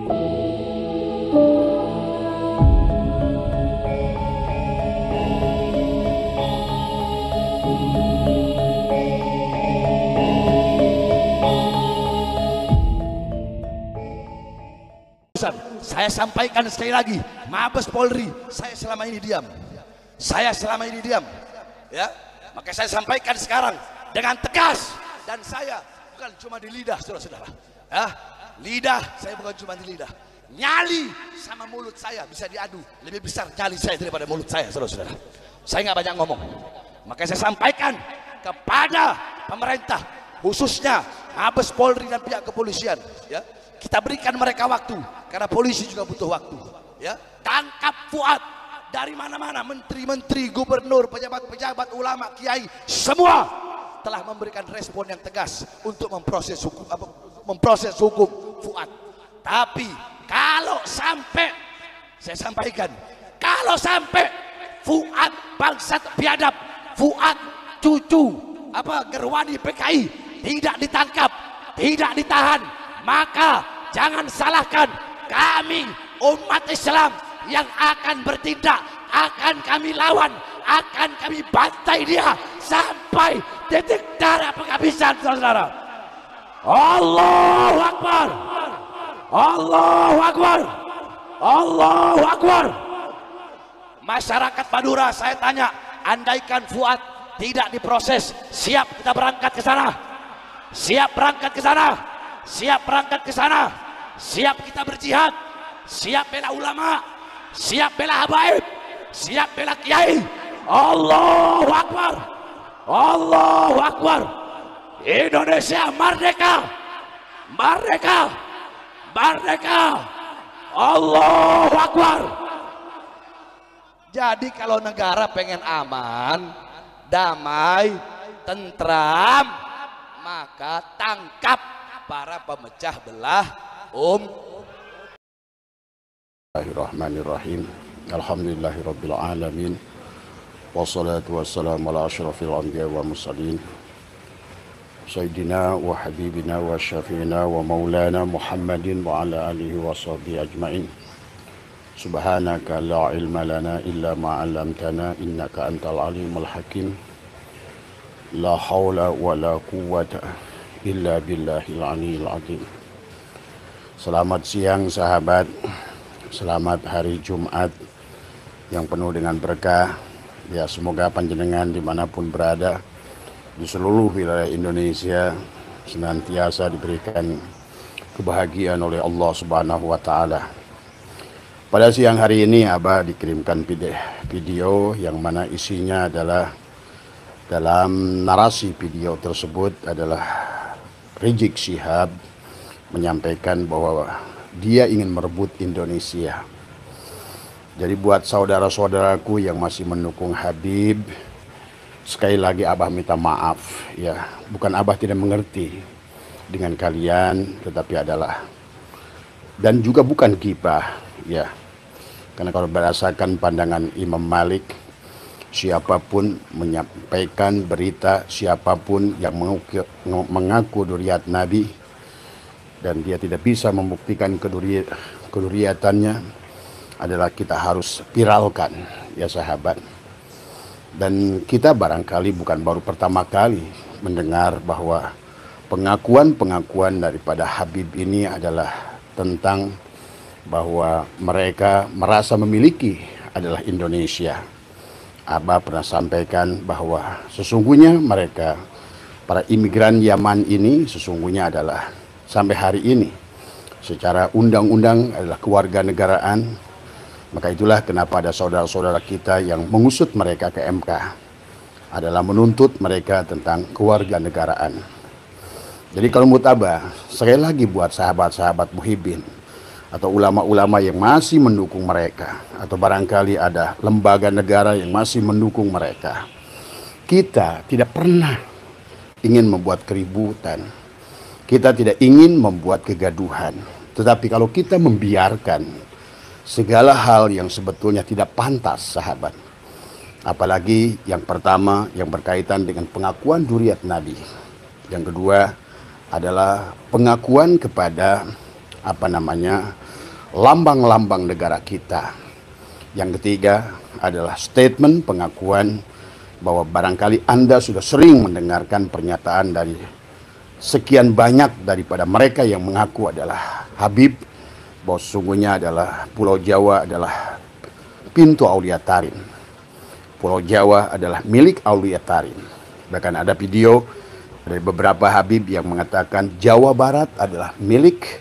Saya sampaikan sekali lagi, Mabes Polri, saya selama ini diam. Saya selama ini diam. Ya, maka saya sampaikan sekarang dengan tegas, dan saya bukan cuma di lidah, saudara-saudara. Ya, lidah saya bukan cuma di lidah. Nyali sama mulut saya bisa diadu. Lebih besar nyali saya daripada mulut saya, saudara-saudara. Saya nggak banyak ngomong. Maka saya sampaikan kepada pemerintah, khususnya Mabes Polri dan pihak kepolisian, ya, kita berikan mereka waktu, karena polisi juga butuh waktu. Ya, tangkap Fuad. Dari mana-mana, menteri-menteri, gubernur, pejabat-pejabat, ulama, kiai, semua telah memberikan respon yang tegas untuk memproses hukum Fuad. Tapi kalau sampai, saya sampaikan, kalau sampai Fuad bangsat biadab, Fuad cucu Gerwani PKI tidak ditangkap, tidak ditahan, maka jangan salahkan kami umat Islam yang akan bertindak, akan kami lawan, akan kami bantai dia sampai titik darah penghabisan, saudara. Allahu Akbar, Allahu Akbar, Allahu Akbar. Masyarakat Madura, saya tanya, andaikan Fuad tidak diproses, siap kita berangkat ke sana? Siap berangkat ke sana? Siap berangkat ke sana? Siap kita berjihad? Siap bela ulama? Siap bela habaib? Siap bela kiai? Allahu Akbar, Allahu Akbar. Indonesia merdeka, merdeka, merdeka. Allahu Akbar. Jadi kalau negara pengen aman, damai, tentram, maka tangkap para pemecah belah Bismillahirrahmanirrahim. Alhamdulillahirabbil alamin. Wassalatu wassalamu ala asyrafil anbiya wa mursalin. Sayyidina wa habibina wa syafi'ina wa maulana Muhammadin wa ala alihi wa sahbihi ajma'in. Subhanaka la ilma lana illa ma 'allamtana innaka antal alimul hakim. La haula wa la quwwata illa billahil aliyyil azim. Selamat siang sahabat. Selamat hari Jumat yang penuh dengan berkah. Ya, semoga panjenengan dimanapun berada di seluruh wilayah Indonesia senantiasa diberikan kebahagiaan oleh Allah Subhanahu wa Ta'ala. Pada siang hari ini Abah dikirimkan video yang mana isinya adalah, dalam narasi video tersebut adalah Rizik Syihab menyampaikan bahwa dia ingin merebut Indonesia. Jadi buat saudara-saudaraku yang masih mendukung Habib, sekali lagi Abah minta maaf ya. Bukan Abah tidak mengerti dengan kalian, tetapi adalah, dan juga bukan gibah ya. Karena kalau berdasarkan pandangan Imam Malik, siapapun menyampaikan berita, siapapun yang mengaku dzurriyyat Nabi dan dia tidak bisa membuktikan kedurriyatannya, adalah kita harus viralkan ya sahabat. Dan kita barangkali bukan baru pertama kali mendengar bahwa pengakuan daripada Habib ini adalah tentang bahwa mereka merasa memiliki adalah Indonesia. Abah pernah sampaikan bahwa sesungguhnya mereka, para imigran Yaman ini sesungguhnya adalah sampai hari ini secara undang-undang adalah kewarganegaraan. Maka itulah kenapa ada saudara-saudara kita yang mengusut mereka ke MK, adalah menuntut mereka tentang kewarganegaraan. Jadi kalau menurut Abah, sekali lagi buat sahabat-sahabat Muhyiddin atau ulama-ulama yang masih mendukung mereka, atau barangkali ada lembaga negara yang masih mendukung mereka, kita tidak pernah ingin membuat keributan, kita tidak ingin membuat kegaduhan. Tetapi kalau kita membiarkan segala hal yang sebetulnya tidak pantas sahabat, apalagi yang pertama yang berkaitan dengan pengakuan dzurriyyat Nabi, yang kedua adalah pengakuan kepada lambang-lambang negara kita. Yang ketiga adalah statement pengakuan bahwa barangkali Anda sudah sering mendengarkan pernyataan dari sekian banyak daripada mereka yang mengaku adalah Habib, bahwa sesungguhnya adalah Pulau Jawa adalah pintu Aulia Tarin. Pulau Jawa adalah milik Aulia Tarin. Bahkan ada video dari beberapa Habib yang mengatakan Jawa Barat adalah milik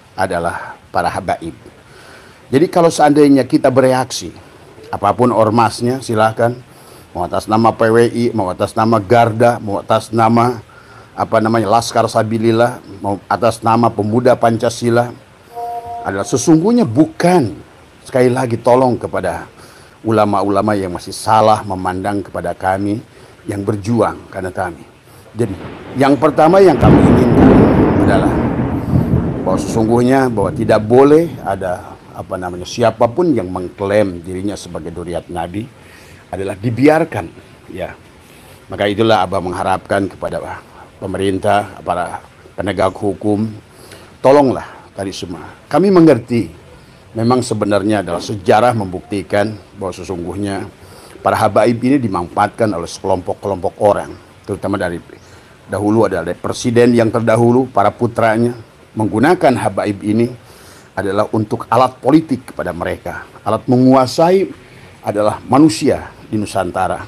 para habaib. Jadi kalau seandainya kita bereaksi, apapun ormasnya silahkan, mau atas nama PWI, mau atas nama Garda, mau atas nama Laskar Sabilillah, mau atas nama Pemuda Pancasila, adalah sesungguhnya bukan, sekali lagi tolong kepada ulama-ulama yang masih salah memandang kepada kami yang berjuang karena kami. Jadi yang pertama yang kami inginkan adalah bahwa sesungguhnya bahwa tidak boleh ada siapapun yang mengklaim dirinya sebagai Dzurriyyat Nabi adalah dibiarkan, ya. Maka itulah Abah mengharapkan kepada pemerintah, para penegak hukum, tolonglah tadi semua. Kami mengerti memang sebenarnya adalah sejarah membuktikan bahwa sesungguhnya para habaib ini dimanfaatkan oleh sekelompok-kelompok orang, terutama dari dahulu adalah dari presiden yang terdahulu, para putranya menggunakan habaib ini adalah untuk alat politik kepada mereka. Alat menguasai adalah manusia di Nusantara.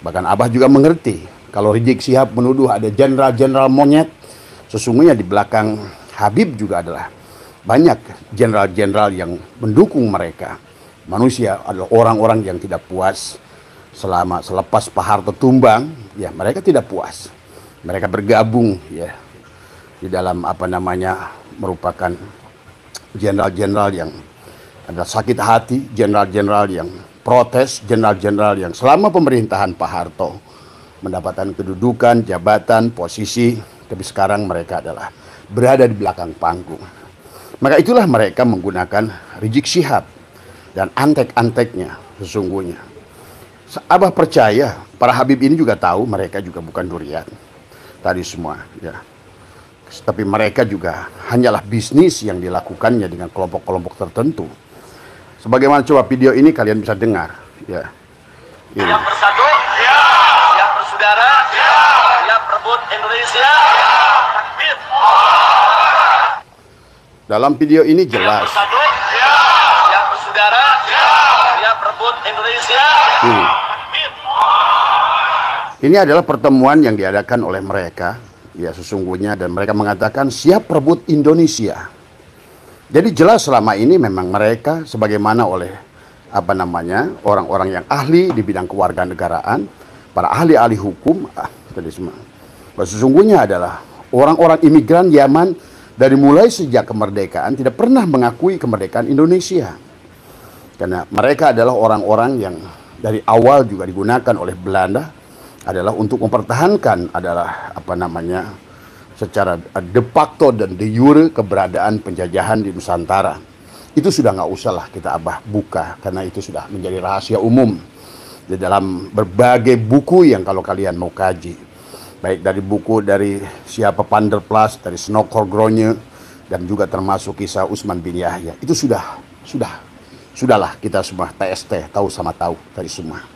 Bahkan Abah juga mengerti kalau Rizik Syihab menuduh ada jenderal-jenderal monyet, sesungguhnya di belakang Habib juga adalah banyak jenderal-jenderal yang mendukung mereka. Manusia adalah orang-orang yang tidak puas selepas Pak Harto tumbang, ya mereka tidak puas. Mereka bergabung, ya, di dalam merupakan jenderal-jenderal yang ada sakit hati, jenderal-jenderal yang protes, jenderal-jenderal yang selama pemerintahan Pak Harto mendapatkan kedudukan, jabatan, posisi, tapi sekarang mereka adalah berada di belakang panggung. Maka itulah mereka menggunakan Rizik Syihab dan antek-anteknya sesungguhnya. Abah percaya para Habib ini juga tahu mereka juga bukan Dzurriyyat tadi semua, ya. Tapi mereka juga hanyalah bisnis yang dilakukannya dengan kelompok-kelompok tertentu. Sebagaimana coba video ini kalian bisa dengar, ya. Ini. Yang bersatu, ya. Yang bersaudara, ya. Yang berebut Indonesia, takbir. Dalam video ini jelas. Yang bersatu, ya. Yang bersaudara, ya. Yang berebut Indonesia, takbir. Ini adalah pertemuan yang diadakan oleh mereka, ya sesungguhnya, dan mereka mengatakan siap rebut Indonesia. Jadi jelas selama ini memang mereka sebagaimana oleh orang-orang yang ahli di bidang kewarganegaraan, para ahli-ahli hukum, tadi semua. Sesungguhnya adalah orang-orang imigran Yaman dari mulai sejak kemerdekaan tidak pernah mengakui kemerdekaan Indonesia. Karena mereka adalah orang-orang yang dari awal juga digunakan oleh Belanda adalah untuk mempertahankan secara de facto dan de jure keberadaan penjajahan di Nusantara. Itu sudah nggak usah lah kita Abah buka karena itu sudah menjadi rahasia umum di dalam berbagai buku yang kalau kalian mau kaji, baik dari buku dari siapa Panderplas, dari Snokhorgrone, dan juga termasuk kisah Utsman bin Yahya. Itu sudahlah kita semua TST tahu sama tahu dari semua.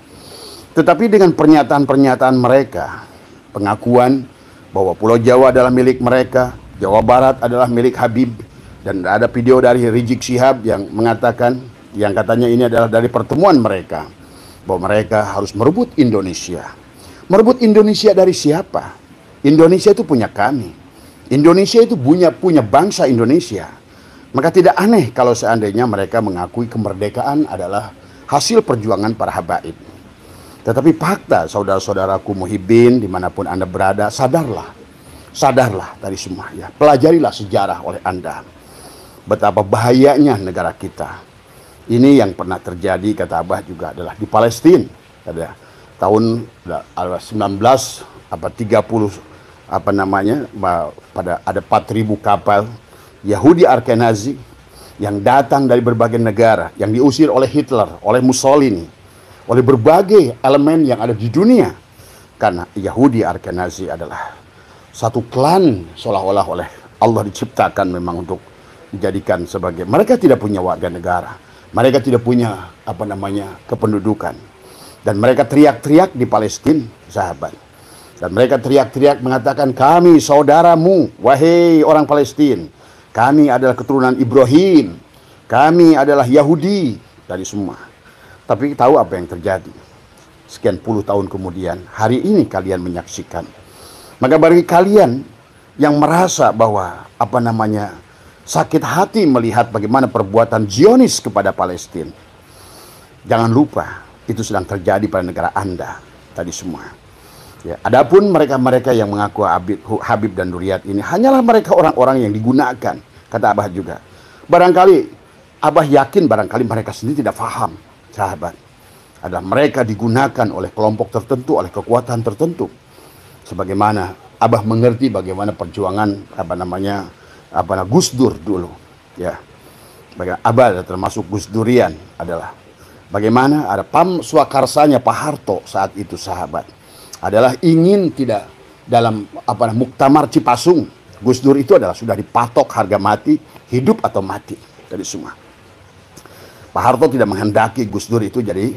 Tetapi dengan pernyataan-pernyataan mereka, pengakuan bahwa Pulau Jawa adalah milik mereka, Jawa Barat adalah milik Habib, dan ada video dari Rizik Syihab yang mengatakan, yang katanya ini adalah dari pertemuan mereka, bahwa mereka harus merebut Indonesia. Merebut Indonesia dari siapa? Indonesia itu punya kami. Indonesia itu punya bangsa Indonesia. Maka tidak aneh kalau seandainya mereka mengakui kemerdekaan adalah hasil perjuangan para habaib. Tetapi fakta, saudara-saudaraku muhibbin dimanapun Anda berada, sadarlah dari semua, ya. Pelajarilah sejarah oleh Anda. Betapa bahayanya negara kita. Ini yang pernah terjadi, kata Abah juga adalah di Palestina. Pada tahun 1930, pada ada 4.000 kapal Yahudi Ashkenazi yang datang dari berbagai negara, yang diusir oleh Hitler, oleh Mussolini, oleh berbagai elemen yang ada di dunia. Karena Yahudi Ashkenazi adalah satu klan seolah-olah oleh Allah diciptakan memang untuk dijadikan sebagai, mereka tidak punya warga negara, mereka tidak punya kependudukan, dan mereka teriak-teriak di Palestina, sahabat, dan mereka teriak-teriak mengatakan, kami saudaramu, wahai orang Palestina, kami adalah keturunan Ibrahim, kami adalah Yahudi, dari semua. Tapi tahu apa yang terjadi? Sekian puluh tahun kemudian, hari ini kalian menyaksikan. Maka bagi kalian yang merasa bahwa sakit hati melihat bagaimana perbuatan Zionis kepada Palestina, jangan lupa itu sedang terjadi pada negara Anda tadi semua. Ya, adapun mereka-mereka yang mengaku Habib dan Nuriyat ini hanyalah mereka orang-orang yang digunakan, kata Abah juga. Barangkali Abah yakin barangkali mereka sendiri tidak paham, sahabat. Adalah mereka digunakan oleh kelompok tertentu, oleh kekuatan tertentu. Sebagaimana Abah mengerti bagaimana perjuangan Gus Dur dulu, ya. Abah termasuk Gus Durian adalah bagaimana ada Pam Swakarsanya Pak Harto saat itu, sahabat, adalah ingin tidak dalam Muktamar Cipasung. Gus Dur itu adalah sudah dipatok harga mati, hidup atau mati dari semua. Pak Harto tidak menghendaki Gus Dur itu jadi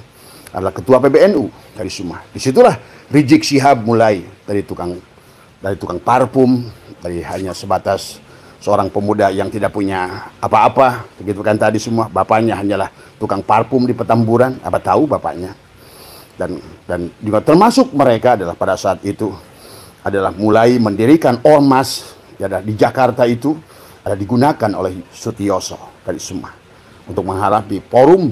adalah ketua PBNU dari semua. Disitulah Rizik Syihab mulai dari tukang parfum, dari hanya sebatas seorang pemuda yang tidak punya apa-apa, begitu kan tadi semua. Bapaknya hanyalah tukang parfum di Petamburan, apa tahu bapaknya. Dan juga termasuk mereka adalah pada saat itu adalah mulai mendirikan ormas ya, di Jakarta itu ada digunakan oleh Sutioso dari semua untuk menghadapi forum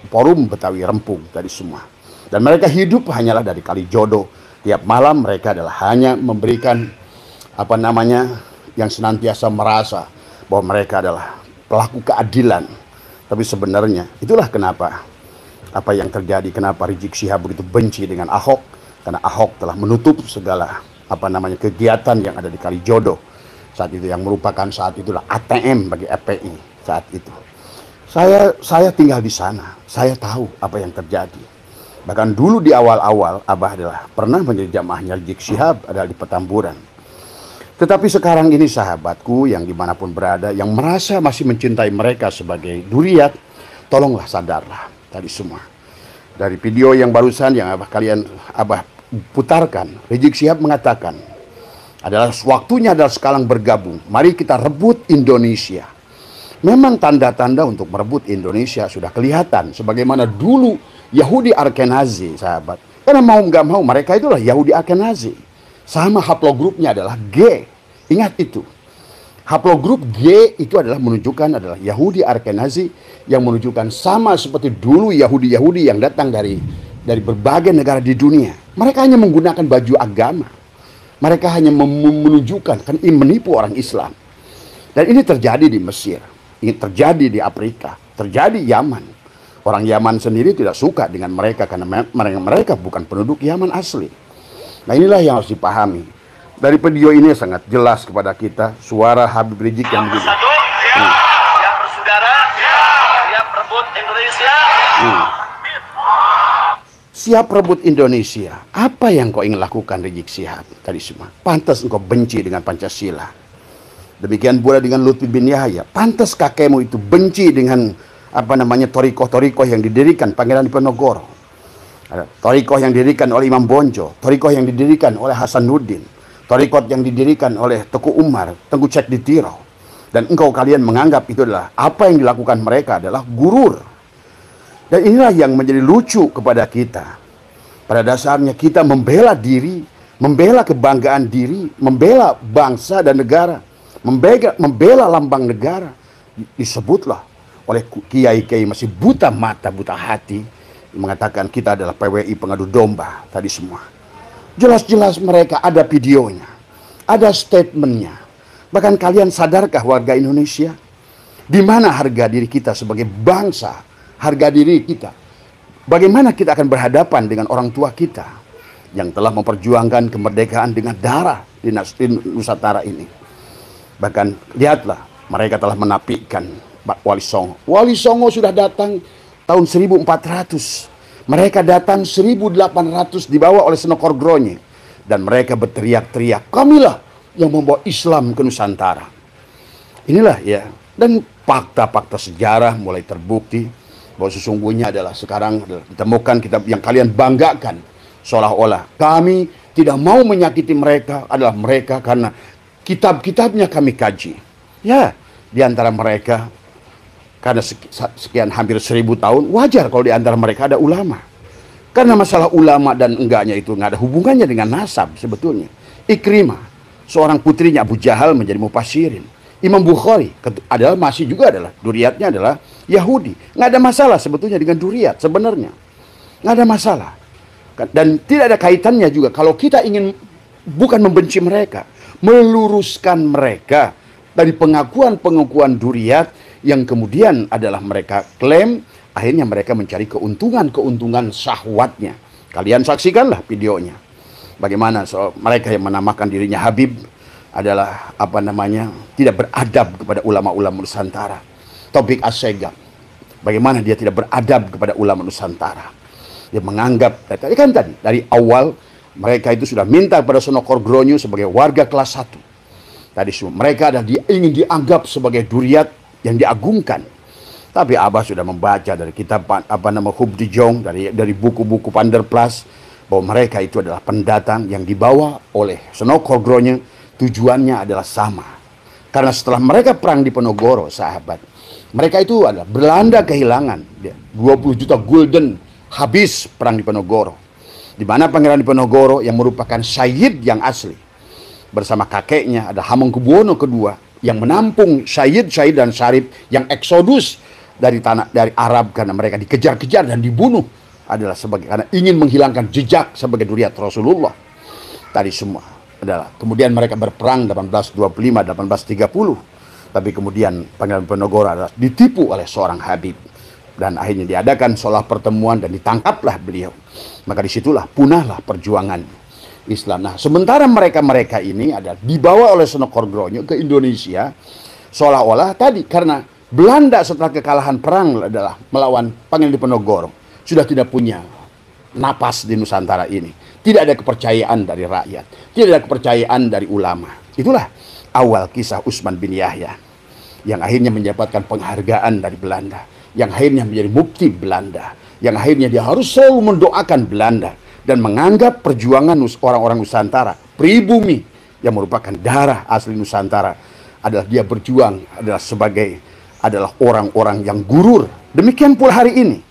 forum Betawi Rempung dari semua. Dan mereka hidup hanyalah dari Kalijodo. Tiap malam mereka adalah hanya memberikan yang senantiasa merasa bahwa mereka adalah pelaku keadilan. Tapi sebenarnya itulah kenapa apa yang terjadi, kenapa Rizik Syihab begitu benci dengan Ahok, karena Ahok telah menutup segala kegiatan yang ada di Kalijodo saat itu, yang merupakan saat itulah ATM bagi FPI saat itu. Saya tinggal di sana, saya tahu apa yang terjadi. Bahkan dulu di awal-awal Abah adalah pernah menjadi jamaahnya Rizik Syihab adalah di Petamburan. Tetapi sekarang ini sahabatku yang dimanapun berada, yang merasa masih mencintai mereka sebagai Nuriyat, tolonglah sadarlah tadi semua. Dari video yang barusan yang Abah putarkan, Rizik Syihab mengatakan adalah waktunya adalah sekarang bergabung. Mari kita rebut Indonesia. Memang tanda-tanda untuk merebut Indonesia sudah kelihatan. Sebagaimana dulu Yahudi Ashkenazi, sahabat. Karena mau nggak mau mereka itulah Yahudi Ashkenazi. Sama haplogrupnya adalah G. Ingat itu. Haplogrup G itu adalah menunjukkan adalah Yahudi Ashkenazi yang menunjukkan sama seperti dulu Yahudi-Yahudi yang datang dari berbagai negara di dunia. Mereka hanya menggunakan baju agama. Mereka hanya menunjukkan, kan menipu orang Islam. Dan ini terjadi di Mesir. Ini terjadi di Afrika. Terjadi di Yaman. Orang Yaman sendiri tidak suka dengan mereka karena mereka bukan penduduk Yaman asli. Nah inilah yang harus dipahami. Dari video ini sangat jelas kepada kita suara Habib Rizik yang begini. Siap bersaudara, siap rebut Indonesia. Siap rebut Indonesia. Apa yang kau ingin lakukan Rizik Syihab tadi semua? Pantas engkau benci dengan Pancasila. Demikian pula dengan Lutfi bin Yahya. Pantas kakekmu itu benci dengan torikoh-torikoh yang didirikan Pangeran Diponegoro. Ada torikoh yang didirikan oleh Imam Bonjol, torikoh yang didirikan oleh Hasanuddin, torikoh yang didirikan oleh Teguh Umar, Tengku Cek di Tiro. Dan kalian menganggap itu adalah apa yang dilakukan mereka adalah gurur. Dan inilah yang menjadi lucu kepada kita. Pada dasarnya kita membela diri, membela kebanggaan diri, membela bangsa dan negara, membela lambang negara. Disebutlah oleh kiai-kiai masih buta mata, buta hati, mengatakan kita adalah PWI pengadu domba tadi semua. Jelas-jelas mereka ada videonya, ada statementnya. Bahkan kalian sadarkah warga Indonesia, di mana harga diri kita sebagai bangsa, harga diri kita? Bagaimana kita akan berhadapan dengan orang tua kita yang telah memperjuangkan kemerdekaan dengan darah di Nusantara ini? Bahkan lihatlah, mereka telah menapikan Wali Songo. Wali Songo sudah datang tahun 1400. Mereka datang 1800 dibawa oleh Senokor Gronye. Dan mereka berteriak-teriak, kamilah yang membawa Islam ke Nusantara. Inilah ya, dan fakta-fakta sejarah mulai terbukti bahwa sesungguhnya adalah sekarang adalah ditemukan kitab yang kalian banggakan, seolah-olah kami tidak mau menyakiti mereka adalah mereka karena kitab-kitabnya kami kaji. Ya, di antara mereka karena sekian hampir 1000 tahun, wajar kalau di antara mereka ada ulama. Karena masalah ulama dan enggaknya itu nggak ada hubungannya dengan nasab sebetulnya. Ikrimah, seorang putrinya Abu Jahal menjadi mufassirin. Imam Bukhari adalah masih juga adalah duriatnya adalah Yahudi. Nggak ada masalah sebetulnya dengan duriat sebenarnya. Nggak ada masalah. Dan tidak ada kaitannya juga kalau kita ingin bukan membenci mereka, meluruskan mereka dari pengakuan-pengakuan duriat yang kemudian adalah mereka klaim, akhirnya mereka mencari keuntungan-keuntungan syahwatnya. Kalian saksikanlah videonya. Bagaimana mereka yang menamakan dirinya Habib adalah tidak beradab kepada ulama-ulama Nusantara. Taufik Assegaf, bagaimana dia tidak beradab kepada ulama Nusantara. Dia menganggap tadi dari awal mereka itu sudah minta kepada Sonokor Gronyo sebagai warga kelas 1. Tadi semua mereka ingin dianggap sebagai duriat yang diagungkan. Tapi Abah sudah membaca dari kitab Hubdi Jong, dari buku-buku Panderplas, bahwa mereka itu adalah pendatang yang dibawa oleh Sonokor Gronyo. Tujuannya adalah sama. Karena setelah mereka perang di Penogoro, sahabat, mereka itu adalah Belanda kehilangan 20 juta gulden habis perang di Penogoro. Di mana Pangeran Diponegoro yang merupakan Syahid yang asli bersama kakeknya ada Hamengkubuwono II yang menampung Syahid dan Syarif yang eksodus dari Arab karena mereka dikejar-kejar dan dibunuh adalah karena ingin menghilangkan jejak sebagai duriat Rasulullah. Tadi semua adalah kemudian mereka berperang 1825-1830, tapi kemudian Pangeran Diponegoro adalah ditipu oleh seorang Habib dan akhirnya diadakan sholah pertemuan dan ditangkaplah beliau. Maka disitulah punahlah perjuangan Islam. Nah, sementara mereka ini ada dibawa oleh Sonokor Gronyo ke Indonesia, seolah-olah tadi karena Belanda setelah kekalahan perang adalah melawan Pangeran Diponegoro sudah tidak punya napas di Nusantara ini. Tidak ada kepercayaan dari rakyat, tidak ada kepercayaan dari ulama. Itulah awal kisah Utsman bin Yahya yang akhirnya mendapatkan penghargaan dari Belanda, yang akhirnya menjadi mufti Belanda, yang akhirnya dia harus selalu mendoakan Belanda dan menganggap perjuangan orang-orang Nusantara, pribumi yang merupakan darah asli Nusantara adalah dia berjuang adalah orang-orang yang gurur. Demikian pula hari ini.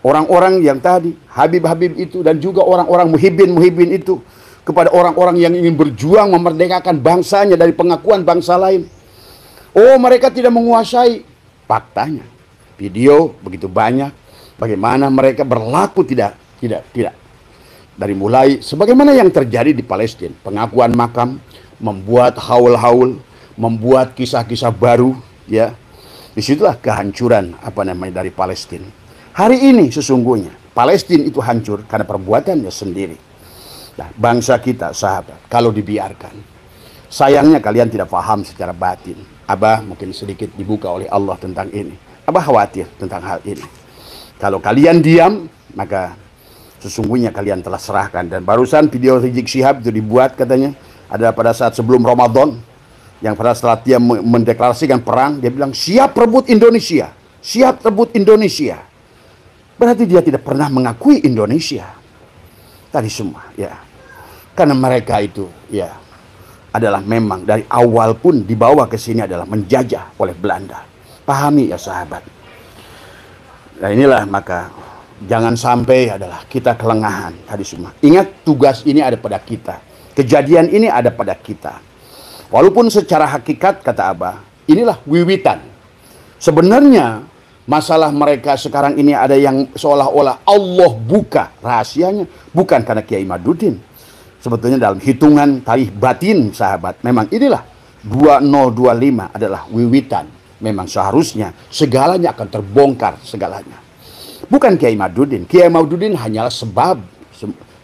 Orang-orang yang tadi, Habib-Habib itu dan juga orang-orang muhibbin itu kepada orang-orang yang ingin berjuang memerdekakan bangsanya dari pengakuan bangsa lain. Oh, mereka tidak menguasai. Faktanya, video begitu banyak bagaimana mereka berlaku tidak. Dari mulai sebagaimana yang terjadi di Palestina, pengakuan makam, membuat haul-haul, membuat kisah-kisah baru, ya. Disitulah kehancuran dari Palestina. Hari ini sesungguhnya Palestina itu hancur karena perbuatannya sendiri. Nah, bangsa kita, sahabat, kalau dibiarkan, sayangnya kalian tidak paham secara batin. Abah mungkin sedikit dibuka oleh Allah tentang ini. Abah khawatir tentang hal ini. Kalau kalian diam, maka sesungguhnya kalian telah serahkan. Dan barusan video Rizik Syihab itu dibuat katanya adalah pada saat sebelum Ramadan, yang pada setelah dia mendeklarasikan perang, dia bilang siap rebut Indonesia, siap rebut Indonesia. Berarti dia tidak pernah mengakui Indonesia. Tadi semua, ya. Karena mereka itu, ya, adalah memang dari awal pun dibawa ke sini adalah menjajah oleh Belanda. Pahami ya sahabat. Nah inilah maka jangan sampai adalah kita kelengahan tadi semua. Ingat tugas ini ada pada kita. Kejadian ini ada pada kita. Walaupun secara hakikat kata Abah, inilah wiwitan. Sebenarnya masalah mereka sekarang ini ada yang seolah-olah Allah buka rahasianya. Bukan karena Kiai Madudin. Sebetulnya dalam hitungan tarikh batin sahabat. Memang inilah 2025 adalah wiwitan. Memang seharusnya segalanya akan terbongkar segalanya. Bukan Kiai Madudin. Kiai Madudin hanyalah sebab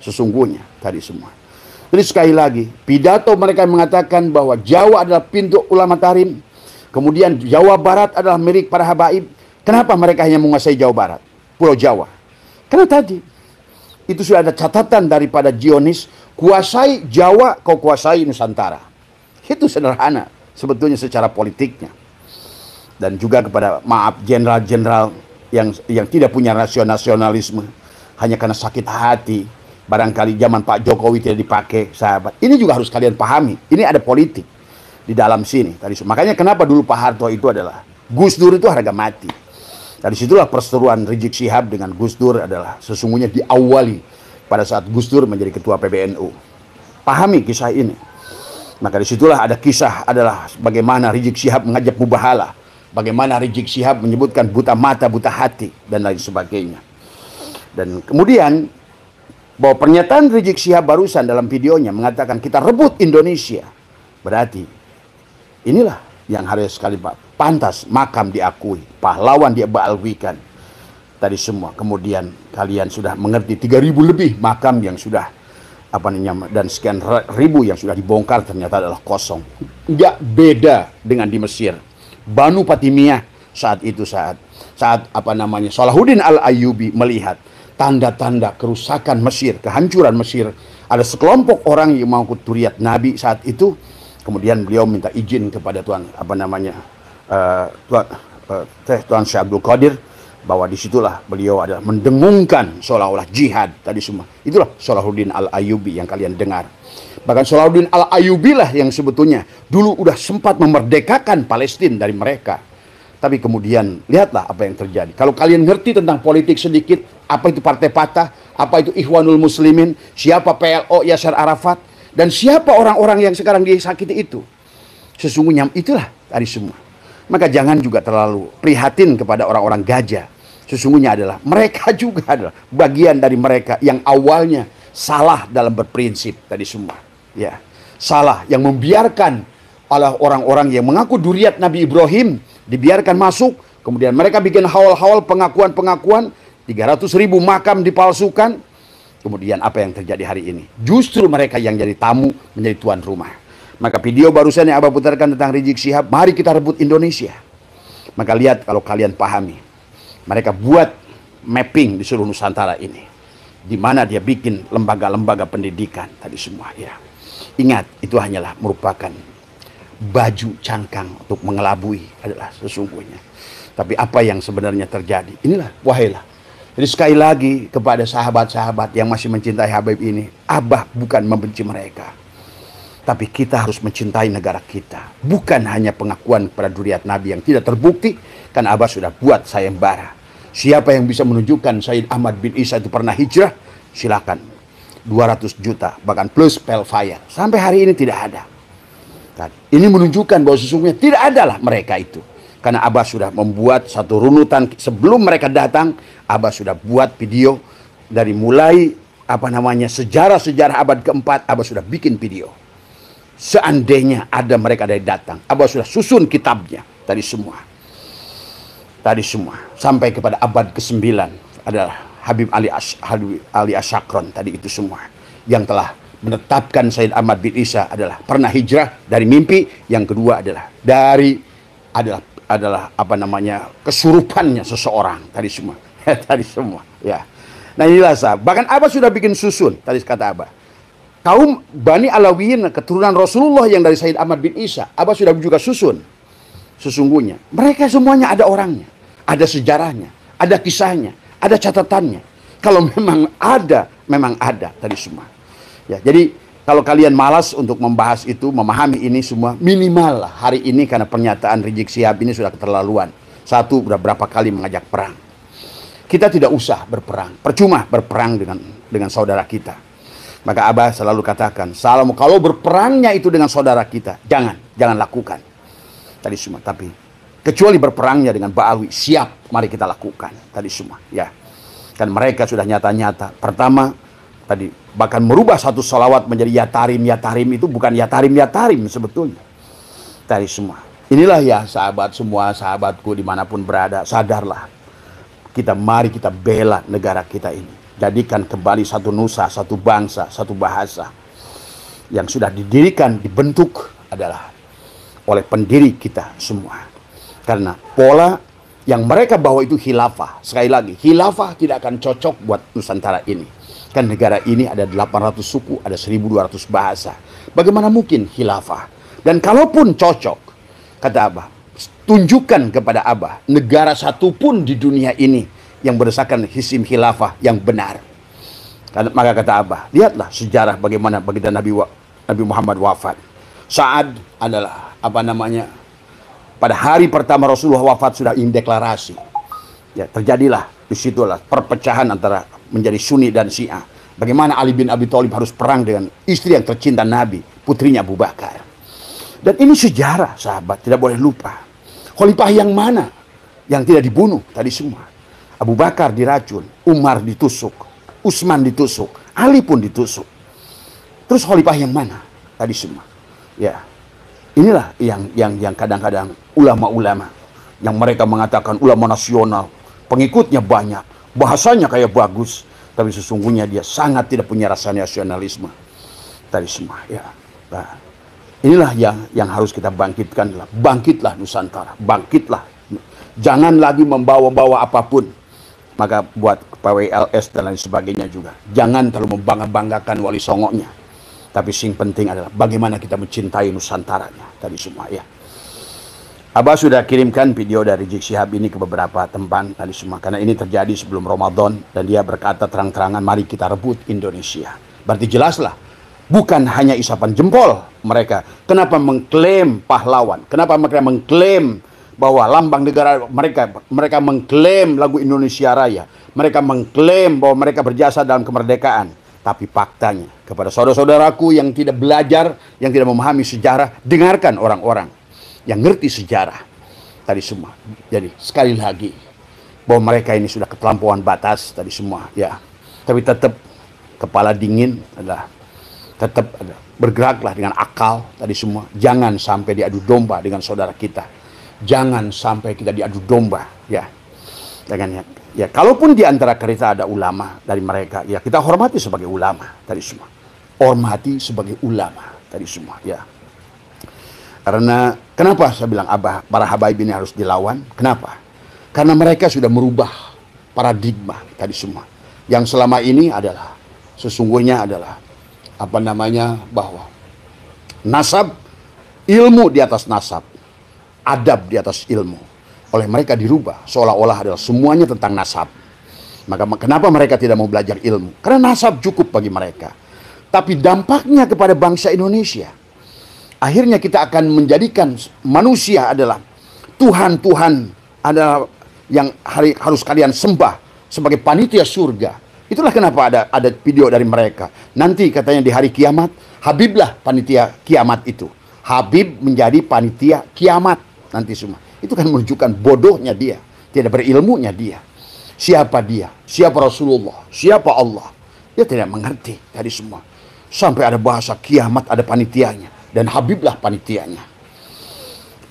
sesungguhnya tadi semua. Jadi sekali lagi, pidato mereka mengatakan bahwa Jawa adalah pintu ulama tarim. Kemudian Jawa Barat adalah milik para habaib. Kenapa mereka hanya menguasai Jawa Barat, Pulau Jawa? Karena tadi itu sudah ada catatan daripada Zionis, kuasai Jawa, kau kuasai Nusantara. Itu sederhana sebetulnya secara politiknya. Dan juga kepada jenderal-jenderal yang tidak punya nasionalisme hanya karena sakit hati. Barangkali zaman Pak Jokowi tidak dipakai, sahabat. Ini juga harus kalian pahami. Ini ada politik di dalam sini. Makanya kenapa dulu Pak Harto itu adalah Gus Dur itu harga mati. Dari situlah perseteruan Rizik Syihab dengan Gus Dur adalah sesungguhnya diawali pada saat Gus Dur menjadi ketua PBNU. Pahami kisah ini. Maka disitulah ada kisah adalah bagaimana Rizik Syihab mengajak mubahalah. Bagaimana Rizik Syihab menyebutkan buta mata, buta hati, dan lain sebagainya. Dan kemudian bahwa pernyataan Rizik Syihab barusan dalam videonya mengatakan kita rebut Indonesia. Berarti inilah yang harus sekali pantas makam diakui, pahlawan dia baalwikan. Tadi semua. Kemudian kalian sudah mengerti 3.000 lebih makam yang sudah dan sekian ribu yang sudah dibongkar ternyata adalah kosong. Enggak beda dengan di Mesir. Banu Fatimiyah saat Salahuddin Al-Ayyubi melihat tanda-tanda kerusakan Mesir, kehancuran Mesir, ada sekelompok orang yang mengangkut duriat Nabi saat itu. Kemudian beliau minta izin kepada Tuan Tuan Syekh Abdul Qadir, bahwa disitulah beliau adalah mendengungkan seolah-olah jihad tadi semua. Itulah Salahuddin Al-Ayyubi yang kalian dengar. Bahkan Salahuddin Al-Ayyubi lah yang sebetulnya dulu udah sempat memerdekakan Palestina dari mereka. Tapi kemudian lihatlah apa yang terjadi. Kalau kalian ngerti tentang politik sedikit, apa itu Partai Fatah, apa itu Ikhwanul Muslimin, siapa PLO Yasser Arafat, dan siapa orang-orang yang sekarang disakiti itu. Sesungguhnya itulah tadi semua. Maka jangan juga terlalu prihatin kepada orang-orang gajah. Sesungguhnya adalah mereka juga adalah bagian dari mereka yang awalnya salah dalam berprinsip tadi semua. Ya, salah yang membiarkan oleh orang-orang yang mengaku duriat Nabi Ibrahim dibiarkan masuk. Kemudian mereka bikin hawal-hawal pengakuan-pengakuan, 300.000 makam dipalsukan. Kemudian apa yang terjadi hari ini? Justru mereka yang jadi tamu menjadi tuan rumah. Maka video barusan yang Abah putarkan tentang Rizik Syihab, mari kita rebut Indonesia. Maka lihat kalau kalian pahami. Mereka buat mapping di seluruh Nusantara ini. Di mana dia bikin lembaga-lembaga pendidikan tadi semua ya. Ingat, itu hanyalah merupakan baju cangkang untuk mengelabui adalah sesungguhnya. Tapi apa yang sebenarnya terjadi? Inilah wahailah. Jadi sekali lagi kepada sahabat-sahabat yang masih mencintai Habib ini, Abah bukan membenci mereka. Tapi kita harus mencintai negara kita. Bukan hanya pengakuan kepada duriat Nabi yang tidak terbukti. Kan Abah sudah buat sayembara. Siapa yang bisa menunjukkan Sayyid Ahmad bin Isa itu pernah hijrah, silakan. 200 juta, bahkan plus pelfire. Sampai hari ini tidak ada. Ini menunjukkan bahwa sesungguhnya tidak adalah mereka itu. Karena Abah sudah membuat satu runutan sebelum mereka datang. Abah sudah buat video dari mulai sejarah-sejarah abad keempat. Abah sudah bikin video. Seandainya ada mereka dari datang, Abah sudah susun kitabnya tadi semua. Tadi semua sampai kepada abad ke-9 adalah Habib Ali Asyakron tadi itu semua yang telah menetapkan Sayyid Ahmad bin Isa adalah pernah hijrah dari mimpi. Yang kedua adalah kesurupannya seseorang tadi semua. Tadi semua ya. Nah inilah sahabat. Bahkan Abah sudah bikin susun tadi kata Abah. Kaum Bani Alawiyin keturunan Rasulullah yang dari Sayyid Ahmad bin Isa, Abah sudah juga susun. Sesungguhnya mereka semuanya ada orangnya, ada sejarahnya, ada kisahnya, ada catatannya. Kalau memang ada tadi semua. Ya, jadi kalau kalian malas untuk membahas itu, memahami ini semua, minimal lah hari ini karena pernyataan Rizik Syihab ini sudah keterlaluan. Satu, udah berapa kali mengajak perang. Kita tidak usah berperang, percuma berperang dengan saudara kita. Maka Abah selalu katakan, kalau berperangnya itu dengan saudara kita, jangan lakukan. Tadi semua, tapi kecuali berperangnya dengan Ba'awi, siap, mari kita lakukan. Tadi semua, ya. Kan mereka sudah nyata-nyata. Pertama, tadi bahkan merubah satu salawat menjadi Yatarim. Yatarim itu bukan Yatarim sebetulnya. Tadi semua. Inilah ya sahabat semua, sahabatku dimanapun berada, sadarlah. Mari kita bela negara kita ini. Jadikan kembali satu nusa, satu bangsa, satu bahasa yang sudah didirikan, dibentuk adalah oleh pendiri kita semua. Karena pola yang mereka bawa itu khilafah. Sekali lagi, khilafah tidak akan cocok buat Nusantara ini. Kan negara ini ada 800 suku, ada 1200 bahasa. Bagaimana mungkin khilafah? Dan kalaupun cocok, kata Abah, tunjukkan kepada Abah negara satupun di dunia ini yang berdasarkan sistem khilafah yang benar. Maka kata Abah, lihatlah sejarah bagaimana baginda Nabi Muhammad wafat. Sa'ad adalah pada hari pertama Rasulullah wafat sudah ingin deklarasi. Ya, terjadilah disitulah perpecahan antara menjadi Sunni dan Syiah. Bagaimana Ali bin Abi Thalib harus perang dengan istri yang tercinta Nabi, putrinya Abu Bakar. Dan ini sejarah, sahabat, tidak boleh lupa. Khalifah yang mana yang tidak dibunuh tadi semua? Abu Bakar diracun, Umar ditusuk, Utsman ditusuk, Ali pun ditusuk. Terus khalifah yang mana tadi semua? Ya, inilah yang kadang-kadang ulama-ulama yang mereka mengatakan ulama nasional, pengikutnya banyak, bahasanya kayak bagus, tapi sesungguhnya dia sangat tidak punya rasa nasionalisme tadi semua. Ya, nah, inilah yang harus kita bangkitkan. Bangkitlah Nusantara, bangkitlah. Jangan lagi membawa-bawa apapun. Maka buat PWLS dan lain sebagainya juga, jangan terlalu membangga-banggakan Wali Songonya. Tapi yang penting adalah bagaimana kita mencintai Nusantaranya tadi semua ya. Abah sudah kirimkan video dari Rizik Syihab ini ke beberapa teman tadi semua, karena ini terjadi sebelum Ramadan dan dia berkata terang-terangan, mari kita rebut Indonesia. Berarti jelaslah, bukan hanya isapan jempol mereka. Kenapa mengklaim pahlawan? Kenapa mereka mengklaim bahwa lambang negara mereka mengklaim lagu Indonesia Raya, mereka mengklaim bahwa mereka berjasa dalam kemerdekaan, tapi faktanya kepada saudara-saudaraku yang tidak belajar, yang tidak memahami sejarah, dengarkan orang-orang yang ngerti sejarah tadi semua. Jadi sekali lagi bahwa mereka ini sudah keterlampauan batas tadi semua ya, tapi tetap kepala dingin adalah tetap bergeraklah dengan akal tadi semua. Jangan sampai diadu domba dengan saudara kita. Jangan sampai kita diadu domba ya. Jangan ya. Kalaupun di antara kita ada ulama dari mereka, ya kita hormati sebagai ulama tadi semua. Hormati sebagai ulama tadi semua ya. Karena kenapa saya bilang Abah, para habaib ini harus dilawan? Kenapa? Karena mereka sudah merubah paradigma tadi semua. Yang selama ini adalah sesungguhnya adalah bahwa nasab, ilmu di atas nasab, adab di atas ilmu, oleh mereka dirubah seolah-olah adalah semuanya tentang nasab. Maka kenapa mereka tidak mau belajar ilmu? Karena nasab cukup bagi mereka. Tapi dampaknya kepada bangsa Indonesia, akhirnya kita akan menjadikan manusia adalah Tuhan adalah yang harus kalian sembah sebagai panitia surga. Itulah kenapa ada video dari mereka. Nanti katanya di hari kiamat, Habiblah panitia kiamat itu. Habib menjadi panitia kiamat nanti semua. Itu kan menunjukkan bodohnya dia, tidak berilmunya dia. Siapa dia? Siapa Rasulullah? Siapa Allah? Dia tidak mengerti tadi semua. Sampai ada bahasa kiamat ada panitianya dan Habiblah panitianya.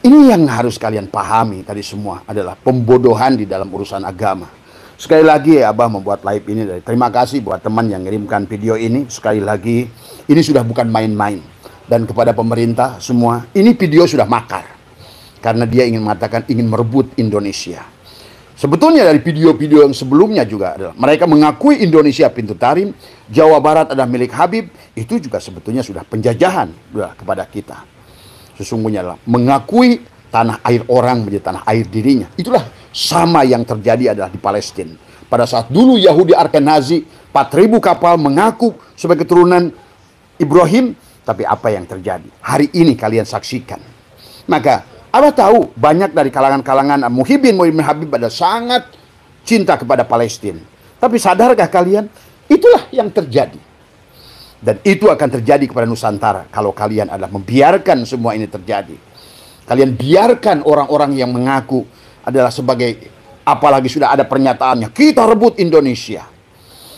Ini yang harus kalian pahami tadi semua adalah pembodohan di dalam urusan agama. Sekali lagi ya, Abah membuat live ini dari terima kasih buat teman yang mengirimkan video ini. Sekali lagi, ini sudah bukan main-main. Dan kepada pemerintah semua, ini video sudah makar. Karena dia ingin mengatakan ingin merebut Indonesia. Sebetulnya dari video-video yang sebelumnya juga adalah mereka mengakui Indonesia pintu tarim, Jawa Barat adalah milik Habib. Itu juga sebetulnya sudah penjajahan kepada kita. Sesungguhnya adalah mengakui tanah air orang menjadi tanah air dirinya. Itulah sama yang terjadi adalah di Palestina. Pada saat dulu Yahudi Ashkenazi 4.000 kapal mengaku sebagai keturunan Ibrahim. Tapi apa yang terjadi? Hari ini kalian saksikan. Maka Abah tahu banyak dari kalangan-kalangan Muhibbin Habib pada sangat cinta kepada Palestina. Tapi sadarkah kalian? Itulah yang terjadi. Dan itu akan terjadi kepada Nusantara kalau kalian adalah membiarkan semua ini terjadi. Kalian biarkan orang-orang yang mengaku adalah sebagai, apalagi sudah ada pernyataannya, kita rebut Indonesia.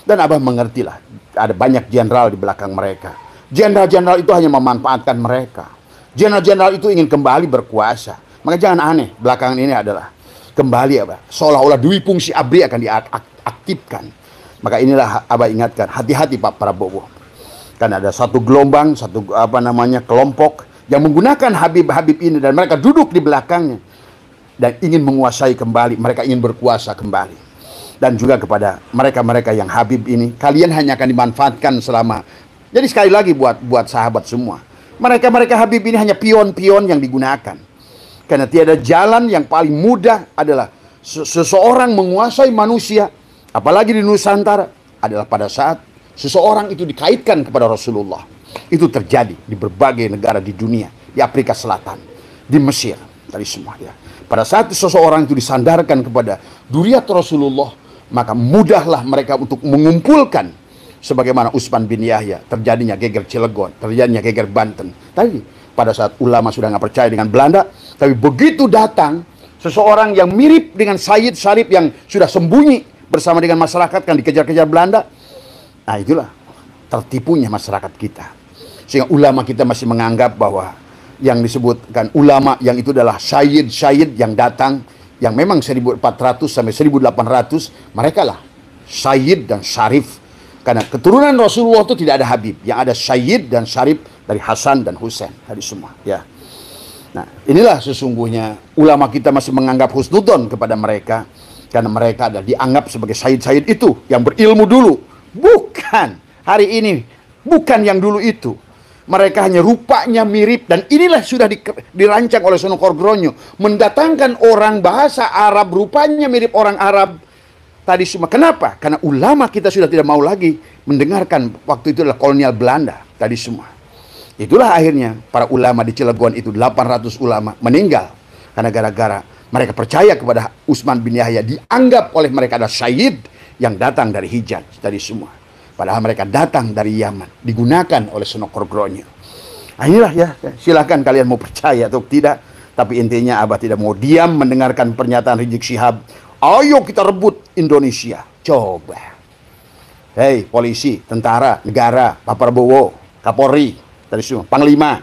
Dan Abah mengertilah, ada banyak jenderal di belakang mereka. Jenderal-jenderal itu hanya memanfaatkan mereka. Jenderal-jenderal itu ingin kembali berkuasa. Maka jangan aneh, belakangan ini adalah kembali seolah-olah Dwi Fungsi ABRI akan diaktifkan. Maka inilah Abah ingatkan, hati-hati Pak Prabowo. Karena ada satu gelombang, satu kelompok yang menggunakan Habib-Habib ini dan mereka duduk di belakangnya dan ingin menguasai kembali, mereka ingin berkuasa kembali. Dan juga kepada mereka-mereka yang Habib ini, kalian hanya akan dimanfaatkan selama. Jadi sekali lagi buat sahabat semua, Mereka Habib ini hanya pion-pion yang digunakan. Karena tiada jalan yang paling mudah adalah seseorang menguasai manusia, apalagi di Nusantara, adalah pada saat seseorang itu dikaitkan kepada Rasulullah. Itu terjadi di berbagai negara di dunia, di Afrika Selatan, di Mesir, tadi semua ya. Pada saat seseorang itu disandarkan kepada duriat Rasulullah, maka mudahlah mereka untuk mengumpulkan, sebagaimana Utsman bin Yahya, terjadinya geger Cilegon, terjadinya geger Banten. Tadi pada saat ulama sudah nggak percaya dengan Belanda, tapi begitu datang seseorang yang mirip dengan Sayyid Syarif yang sudah sembunyi bersama dengan masyarakat kan dikejar-kejar Belanda. Nah itulah tertipunya masyarakat kita. Sehingga ulama kita masih menganggap bahwa yang disebutkan ulama yang itu adalah Sayyid yang datang, yang memang 1400 sampai 1800, mereka lah Sayyid dan Syarif. Karena keturunan Rasulullah itu tidak ada Habib, yang ada Sayyid dan Syarif dari Hasan dan Husain tadi semua ya. Nah inilah sesungguhnya ulama kita masih menganggap husnudzon kepada mereka, karena mereka adalah dianggap sebagai Sayyid itu yang berilmu dulu. Bukan hari ini, bukan yang dulu itu. Mereka hanya rupanya mirip, dan inilah sudah dirancang oleh Sunan Kordronyo, mendatangkan orang bahasa Arab rupanya mirip orang Arab tadi semua. Kenapa? Karena ulama kita sudah tidak mau lagi mendengarkan, waktu itu adalah kolonial Belanda tadi semua. Itulah akhirnya para ulama di Cilegon itu 800 ulama meninggal karena gara-gara mereka percaya kepada Utsman bin Yahya, dianggap oleh mereka adalah Sayyid yang datang dari Hijaz tadi semua. Padahal mereka datang dari Yaman, digunakan oleh Sunan Kordronyo. Nah, inilah ya, silakan kalian mau percaya atau tidak, tapi intinya Abah tidak mau diam mendengarkan pernyataan Rizik Syihab. Ayo kita rebut Indonesia. Coba. Hei polisi, tentara, negara, Pak Prabowo, Kapolri, tadi semua, Panglima,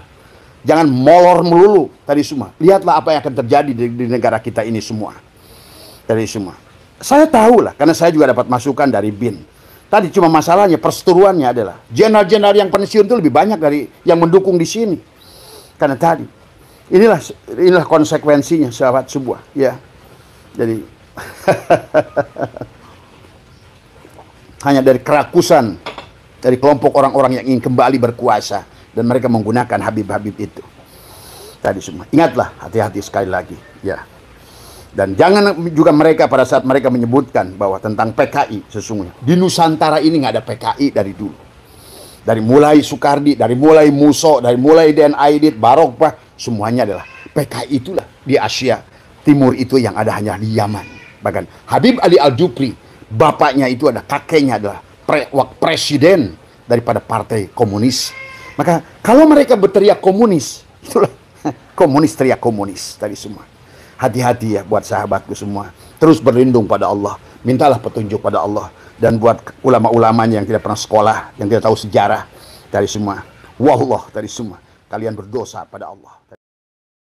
jangan molor melulu tadi semua. Lihatlah apa yang akan terjadi di negara kita ini semua. Tadi semua. Saya tahu lah, karena saya juga dapat masukan dari BIN. Tadi cuma masalahnya, perseteruannya adalah jenderal-jenderal yang pensiun itu lebih banyak dari yang mendukung di sini. Karena tadi, inilah konsekuensinya sahabat sebuah, ya. Jadi hanya dari kerakusan dari kelompok orang-orang yang ingin kembali berkuasa, dan mereka menggunakan Habib-Habib itu. Tadi semua. Ingatlah, hati-hati sekali lagi, ya. Dan jangan juga mereka pada saat mereka menyebutkan bahwa tentang PKI, sesungguhnya di Nusantara ini nggak ada PKI dari dulu. Dari mulai Soekardi, dari mulai Muso, dari mulai Den Aidit, Barokbah, semuanya adalah PKI itulah di Asia Timur itu yang ada hanya di Yaman. Bahkan Habib Ali Al-Jupri, bapaknya itu ada, kakeknya adalah presiden daripada partai komunis. Maka kalau mereka berteriak komunis, itulah komunis teriak komunis tadi semua. Hati-hati ya buat sahabatku semua. Terus berlindung pada Allah. Mintalah petunjuk pada Allah. Dan buat ulama-ulamanya yang tidak pernah sekolah, yang tidak tahu sejarah, dari semua. Wallah, dari semua. Kalian berdosa pada Allah.